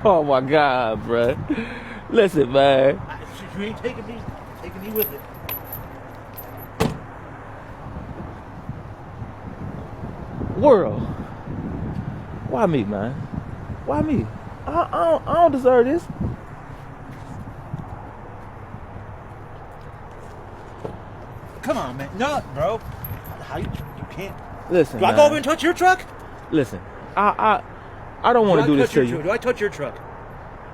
Oh my God, bro. Listen, man. You ain't taking me with it. World. Why me, man? Why me? I don't deserve this. Come on, man. No, bro. How you can't. Listen, Do I go over and touch your truck? Listen, I don't want to do this to you. Do I touch your truck?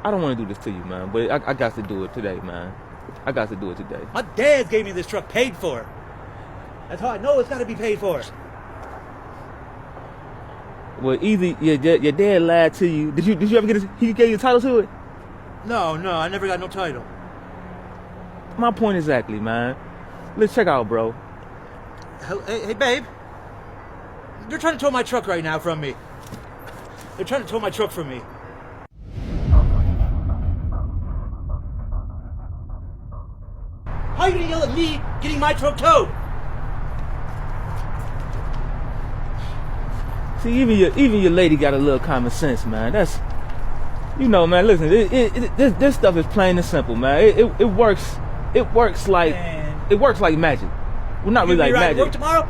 I don't want to do this to you, man. But I got to do it today, man. I got to do it today. My dad gave me this truck paid for. That's how I know it's got to be paid for. Well, either your dad lied to you. Did you ever get he gave you a title to it? No, I never got no title. My point exactly, man. Let's check out, bro. Hey, babe. They're trying to tow my truck right now from me. They're trying to tow my truck from me. How are you gonna yell at me getting my truck towed? See, even your lady got a little common sense, man. That's, man. Listen, this stuff is plain and simple, man. It works. It works like magic. Well, not really like magic. Work tomorrow?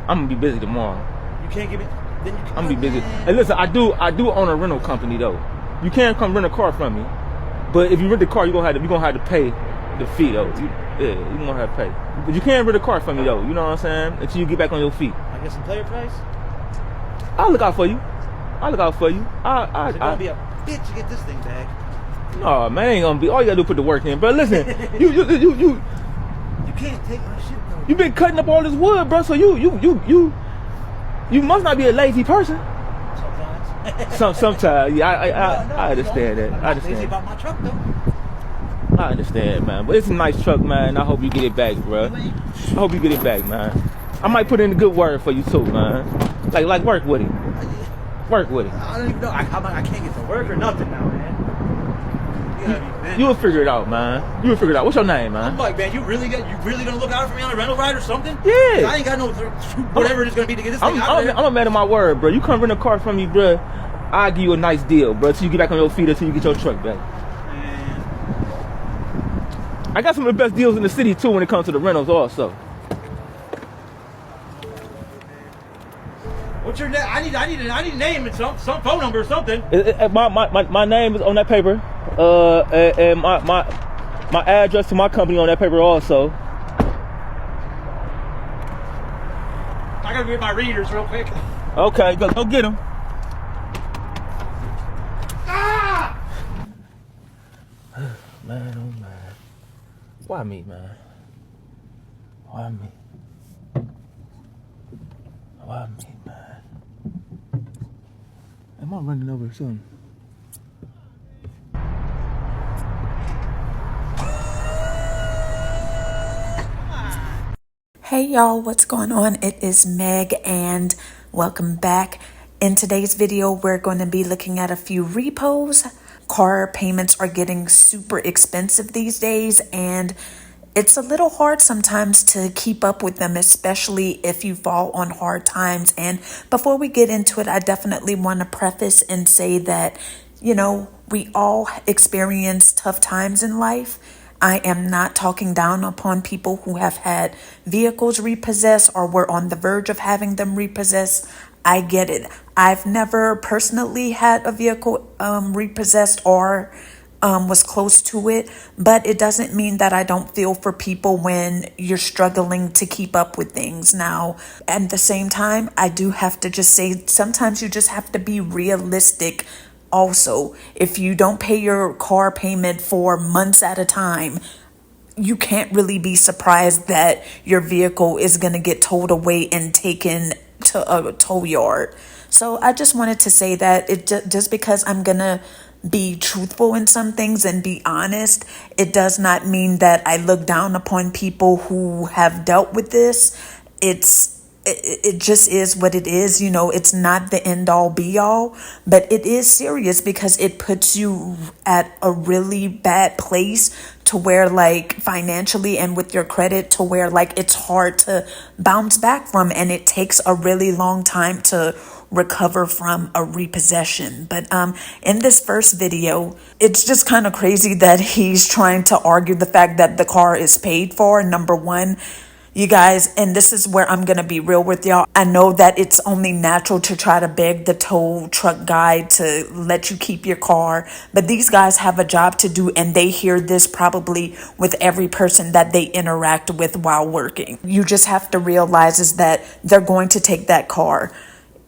I'm gonna be busy tomorrow. You can't give me. Then you I'm gonna be busy. Hey, listen, I do own a rental company though. You can't come rent a car from me, but if you rent the car, you're gonna have to pay the fee though. You're gonna have to pay. But you can't rent a car from me though. You know what I'm saying? Until you get back on your feet. I get some player price. I'll look out for you. It's gonna be a bitch to get this thing back. No, man, it ain't gonna be. All you gotta do is put the work in. But listen, you can't take my shit though. You been cutting up all this wood, bro. So you must not be a lazy person. Sometimes. Sometimes, yeah. I understand that. I understand. Lazy about my truck though. I understand, man. But it's a nice truck, man. I hope you get it back, bro. I hope you get it back, man. I might put in a good word for you too, man. Like work with it. Work with it. I don't even know. I can't get to work or nothing now, man. You will figure it out, man. You will figure it out. What's your name, man? I'm like, man, you really gonna look out for me on a rental ride or something? Yeah. I ain't got no whatever it is gonna be to get this thing out of there. I'm a man of my word, bro. You come rent a car from me, bro. I'll give you a nice deal, bro, till you get back on your feet, until you get your truck back. Man. I got some of the best deals in the city too when it comes to the rentals, also. What's your name? I need a name and some phone number or something. My name is on that paper, and my address to my company on that paper also. I gotta get my readers real quick. Okay, go get them. Ah! Man, oh man, why me, man? Why me? Why me, man? Am I running over something? Hey y'all, what's going on? It is Meg and welcome back. In today's video, we're going to be looking at a few repos. Car payments are getting super expensive these days, and it's a little hard sometimes to keep up with them, especially if you fall on hard times. And before we get into it, I definitely want to preface and say that, we all experience tough times in life. I am not talking down upon people who have had vehicles repossessed or were on the verge of having them repossessed. I get it. I've never personally had a vehicle repossessed or was close to it, but it doesn't mean that I don't feel for people when you're struggling to keep up with things. Now, at the same time, I do have to just say sometimes you just have to be realistic. Also, if you don't pay your car payment for months at a time, you can't really be surprised that your vehicle is going to get towed away and taken to a tow yard. So I just wanted to say that just because I'm going to be truthful in some things and be honest, it does not mean that I look down upon people who have dealt with this. It just is what it is. It's not the end all be all, but it is serious because it puts you at a really bad place to where financially and with your credit to where it's hard to bounce back from. And it takes a really long time to recover from a repossession. But in this first video, it's just kind of crazy that he's trying to argue the fact that the car is paid for. Number one, you guys, and this is where I'm going to be real with y'all. I know that it's only natural to try to beg the tow truck guy to let you keep your car, but these guys have a job to do, and they hear this probably with every person that they interact with while working. You just have to realize is that they're going to take that car.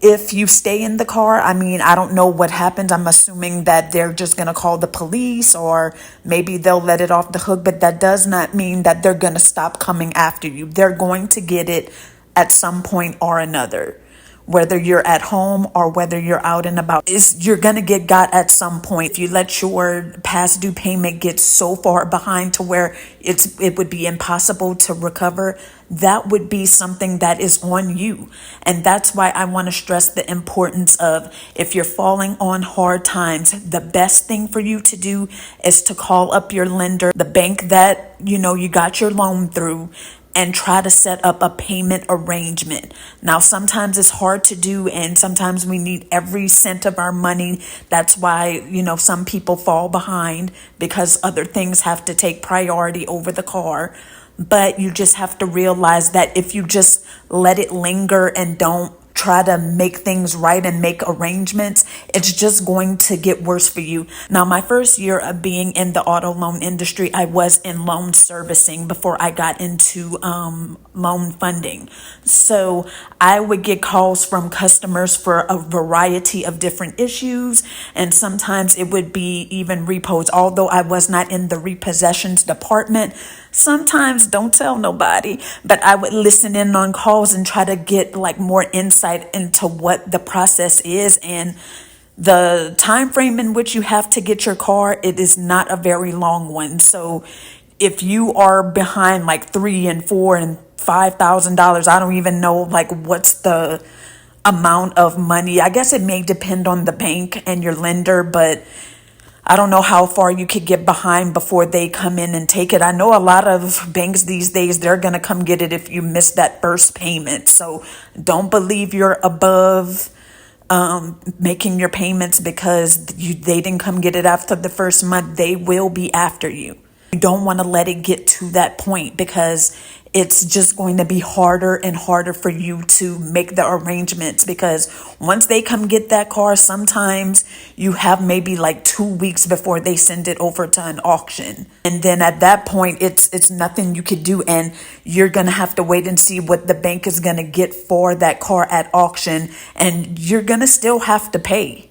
If you stay in the car, I mean, I don't know what happens. I'm assuming that they're just going to call the police, or maybe they'll let it off the hook, but that does not mean that they're going to stop coming after you. They're going to get it at some point or another. Whether you're at home or whether you're out and about, you're going to get got at some point. If you let your past due payment get so far behind to where it would be impossible to recover, that would be something that is on you. And that's why I want to stress the importance of, if you're falling on hard times, the best thing for you to do is to call up your lender, the bank that you got your loan through, and try to set up a payment arrangement. Now, sometimes it's hard to do, and sometimes we need every cent of our money. That's why, some people fall behind, because other things have to take priority over the car. But you just have to realize that if you just let it linger and don't try to make things right and make arrangements, it's just going to get worse for you. Now, my first year of being in the auto loan industry, I was in loan servicing before I got into loan funding. So I would get calls from customers for a variety of different issues, and sometimes it would be even repos. Although I was not in the repossessions department, sometimes, don't tell nobody, but I would listen in on calls and try to get more insight into what the process is and the time frame in which you have to get your car. It is not a very long one. So if you are behind $3,000 and $4,000 and $5,000, I don't even know what's the amount of money. I guess it may depend on the bank and your lender, but I don't know how far you could get behind before they come in and take it. I know a lot of banks these days, they're going to come get it if you miss that first payment. So don't believe you're above making your payments because they didn't come get it after the first month. They will be after you. You don't want to let it get to that point, because it's just going to be harder and harder for you to make the arrangements, because once they come get that car, sometimes you have maybe 2 weeks before they send it over to an auction. And then at that point, it's nothing you could do. And you're going to have to wait and see what the bank is going to get for that car at auction. And you're going to still have to pay,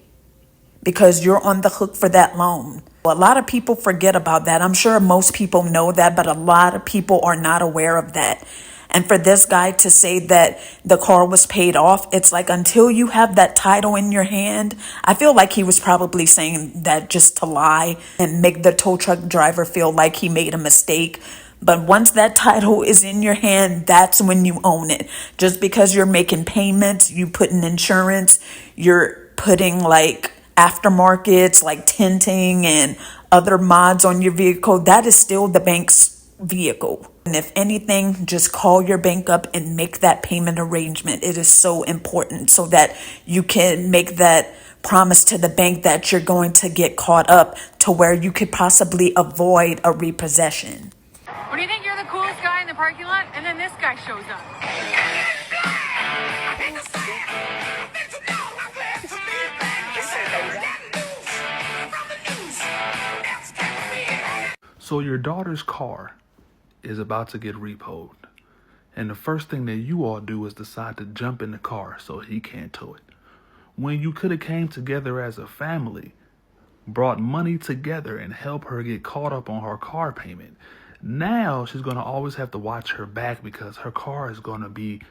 because you're on the hook for that loan. A lot of people forget about that. I'm sure most people know that, but a lot of people are not aware of that. And for this guy to say that the car was paid off, it's until you have that title in your hand. I feel like he was probably saying that just to lie and make the tow truck driver feel like he made a mistake. But once that title is in your hand, that's when you own it. Just because you're making payments, you put in insurance, you're putting aftermarkets like tinting and other mods on your vehicle, that is still the bank's vehicle. And if anything, just call your bank up and make that payment arrangement. It is so important, so that you can make that promise to the bank that you're going to get caught up to where you could possibly avoid a repossession. What do you think? You're the coolest guy in the parking lot, and then this guy shows up. So your daughter's car is about to get repoed, and the first thing that you all do is decide to jump in the car so he can't tow it. When you could have came together as a family, brought money together and help her get caught up on her car payment. Now she's going to always have to watch her back, because her car is going to be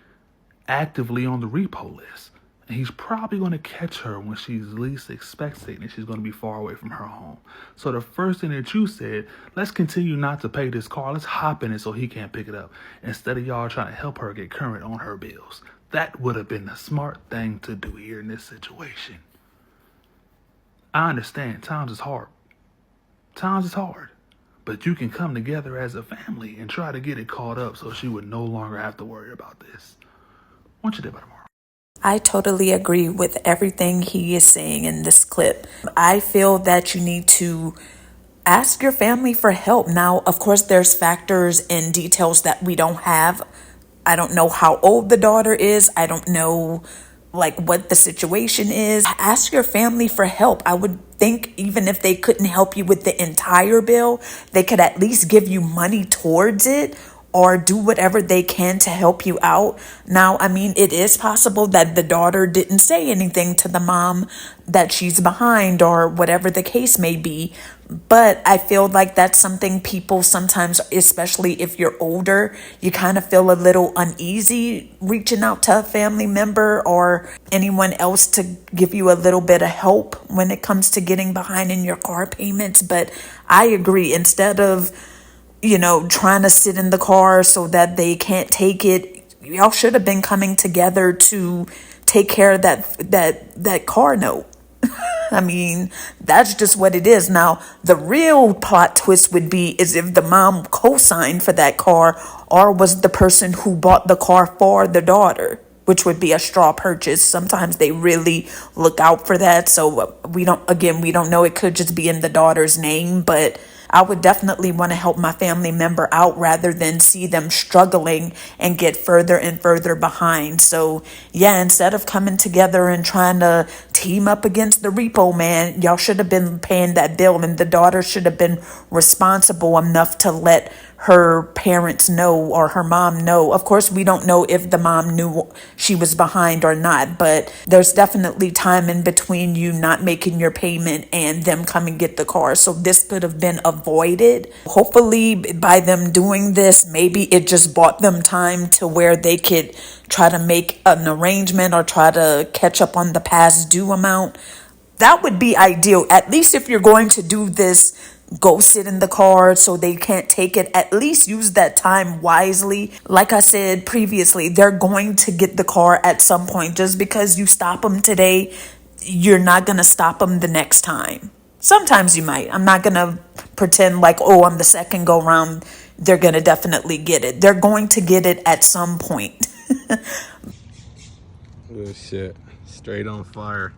actively on the repo list. And he's probably going to catch her when she least expects it, and she's going to be far away from her home. So the first thing that you said, let's continue not to pay this car. Let's hop in it so he can't pick it up, instead of y'all trying to help her get current on her bills. That would have been the smart thing to do here in this situation. I understand times is hard. Times is hard. But you can come together as a family and try to get it caught up so she would no longer have to worry about this. What you did by tomorrow? I totally agree with everything he is saying in this clip. I feel that you need to ask your family for help. Now, of course, there's factors and details that we don't have. I don't know how old the daughter is. I don't know like what the situation is. Ask your family for help. I would think even if they couldn't help you with the entire bill, they could at least give you money towards it or do whatever they can to help you out. Now, I mean, it is possible that the daughter didn't say anything to the mom that she's behind or whatever the case may be. But I feel like that's something people sometimes, especially if you're older, you kind of feel a little uneasy reaching out to a family member or anyone else to give you a little bit of help when it comes to getting behind in your car payments. But I agree, instead of trying to sit in the car so that they can't take it, y'all should have been coming together to take care of that car note. I mean, that's just what it is. Now, the real plot twist would be is if the mom co-signed for that car or was the person who bought the car for the daughter, which would be a straw purchase. Sometimes they really look out for that. So we don't know. It could just be in the daughter's name, but I would definitely want to help my family member out rather than see them struggling and get further and further behind. So yeah, instead of coming together and trying to team up against the repo man, y'all should have been paying that bill, and the daughter should have been responsible enough to let her parents know or her mom know. Of course, we don't know if the mom knew she was behind or not, but there's definitely time in between you not making your payment and them coming get the car. So this could have been avoided. Hopefully by them doing this, maybe it just bought them time to where they could try to make an arrangement or try to catch up on the past due amount. That would be ideal. At least if you're going to do this, go sit in the car so they can't take it. At least use that time wisely. Like I said previously, they're going to get the car at some point. Just because you stop them today, you're not going to stop them the next time. Sometimes you might. I'm not going to pretend like, oh, on the second go round, they're going to definitely get it. They're going to get it at some point. Oh shit, straight on fire.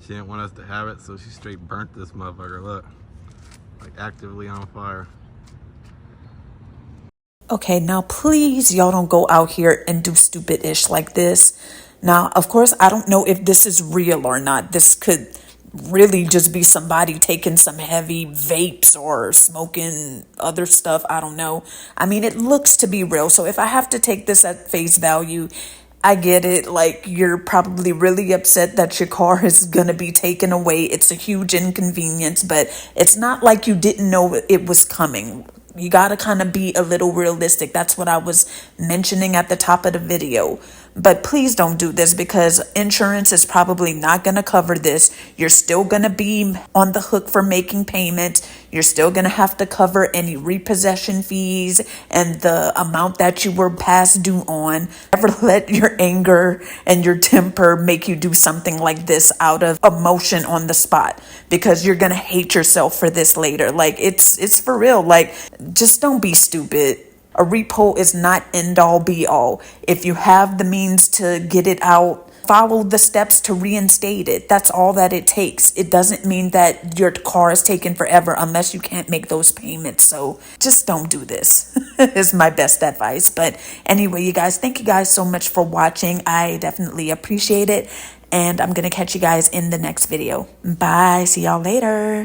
She didn't want us to have it, so she straight burnt this motherfucker. Look, like actively on fire. Okay, now please, y'all don't go out here and do stupid-ish like this. Now, of course, I don't know if this is real or not. This could really just be somebody taking some heavy vapes or smoking other stuff. I don't know. I mean, it looks to be real. So if I have to take this at face value, I get it. Like, you're probably really upset that your car is going to be taken away. It's a huge inconvenience, but it's not like you didn't know it was coming. You got to kind of be a little realistic. That's what I was mentioning at the top of the video. But please don't do this because insurance is probably not going to cover this. You're still going to be on the hook for making payments. You're still going to have to cover any repossession fees and the amount that you were past due on. Never let your anger and your temper make you do something like this out of emotion on the spot, because you're going to hate yourself for this later. Like, it's for real. Like, just don't be stupid. A repo is not end all be all. If you have the means to get it out, follow the steps to reinstate it. That's all that it takes. It doesn't mean that your car is taken forever unless you can't make those payments. So just don't do this is my best advice. But anyway, you guys, thank you guys so much for watching. I definitely appreciate it. And I'm going to catch you guys in the next video. Bye. See y'all later.